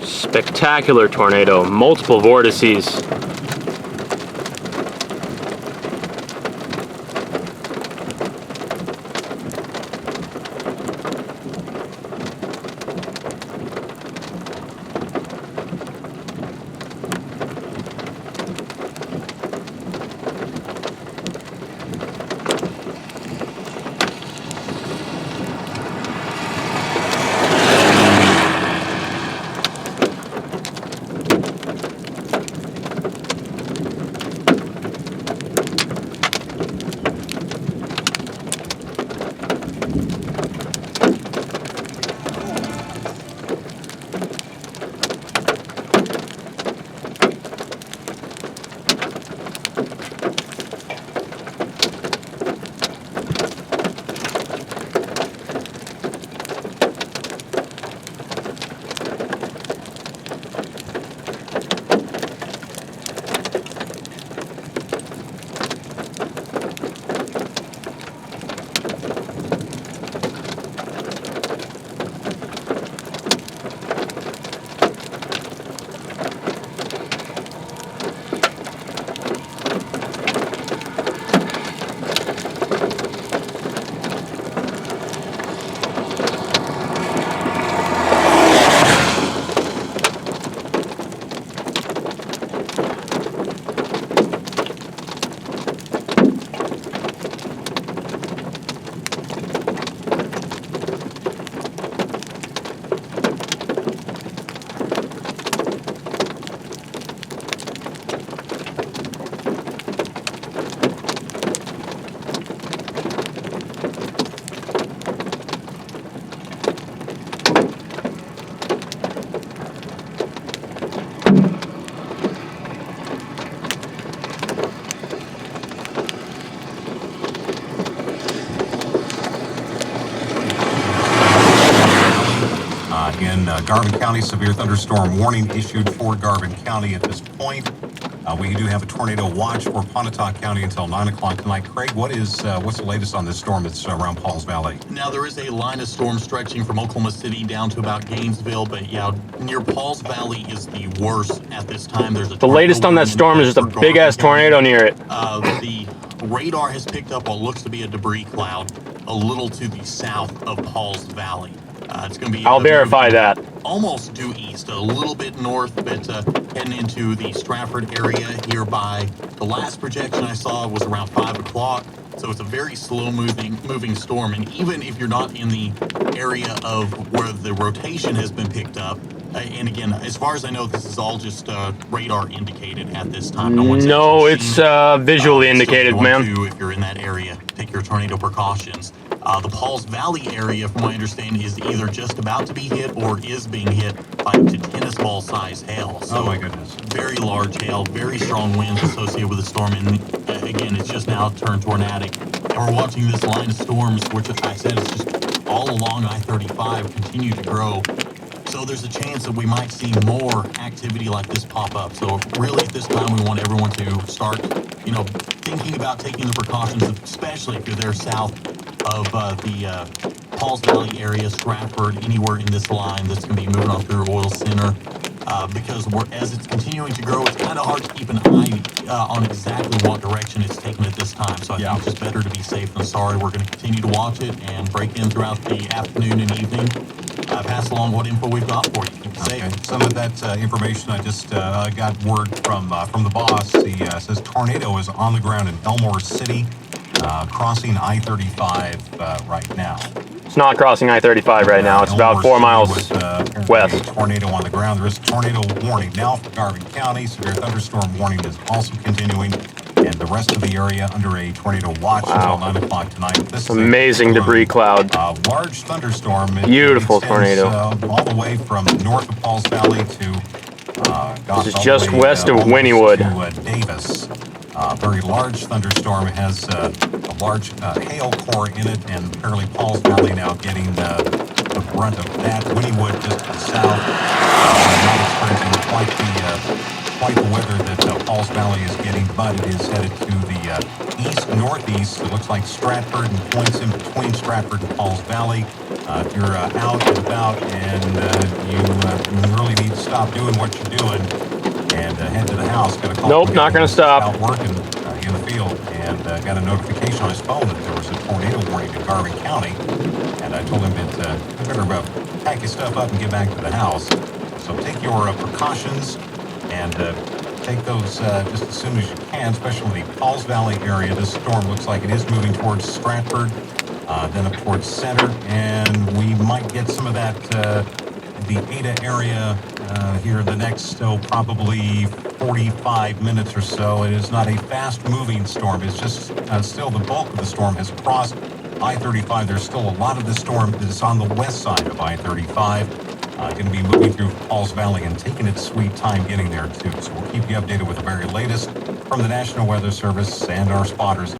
Spectacular tornado, multiple vortices. Garvin County, severe thunderstorm warning issued for Garvin County at this point. We do have a tornado watch for Pontotoc County until 9 o'clock tonight. Craig, what's the latest on this storm that's around Pauls Valley? Now, there is a line of storm stretching from Oklahoma City down to about Gainesville, but yeah, near Pauls Valley is the worst at this time. There's The latest on that storm is just a big-ass tornado near it. The radar has picked up what looks to be a debris cloud a little to the south of Pauls Valley. It's going to be... I'll verify that. Almost due east, a little bit north, but heading into the Stratford area here by the last projection I saw was around 5 o'clock. So it's a very slow moving storm. And even if you're not in the area of where the rotation has been picked up, and again, as far as I know, this is all just radar indicated at this time. No, it's visually indicated, man. If you're in that area, take your tornado precautions. The Pauls Valley area, from what I understand, is either just about to be hit or is being hit by up to tennis ball size hail. So oh my goodness. Very large hail, very strong winds associated with the storm. And again, it's just now turned tornadic. And we're watching this line of storms, which I said is just all along I-35, continue to grow. So there's a chance that we might see more activity like this pop up. So really at this time, we want everyone to start, thinking about taking the precautions, especially if you're there south of the Pauls Valley area, Stratford, anywhere in this line that's going to be moving on through Oil Center. Because as it's continuing to grow, it's kind of hard to keep an eye on exactly what direction it's taking at this time. So I think it's just better to be safe than sorry. We're going to continue to watch it and break in throughout the afternoon and evening. Pass along what info we've got for you. Keep it safe. Some of that information I just got word from the boss. He says tornado is on the ground in Elmore City, crossing I-35 right now. It's not crossing I-35 right now. It's about 4 miles west. A tornado on the ground. There is a tornado warning now for Garvin County. Severe thunderstorm warning is also continuing. And the rest of the area under a tornado watch until 9 o'clock tonight. This amazing debris cloud. Large thunderstorm. Beautiful tornado. All the way from north of Pauls Valley to this is just west of Wynnewood. To Davis. Very large thunderstorm. It has a large hail core in it, and apparently Pauls Valley now getting the brunt of that. Wynnewood just to the south, not experiencing quite quite the weather that Pauls Valley is getting, but it is headed to the east-northeast. It looks like Stratford and points in between Stratford and Pauls Valley. If you're out and about and you really need to stop doing what you're doing and head to the house, got a call. Nope, not going to stop. Out working in the field, and got a notification on his phone that there was a tornado warning in Garvin County. And I told him that you better pack your stuff up and get back to the house. So take your precautions and take those just as soon as you can, especially in the Pauls Valley area. This storm looks like it is moving towards Stratford, then up towards Center, and we might get some of that, the Ada area here the next, probably 45 minutes or so. It is not a fast-moving storm. It's just still the bulk of the storm has crossed I-35. There's still a lot of the storm that's on the west side of I-35. Going to be moving through Pauls Valley and taking its sweet time getting there, too. So we'll keep you updated with the very latest from the National Weather Service and our spotters.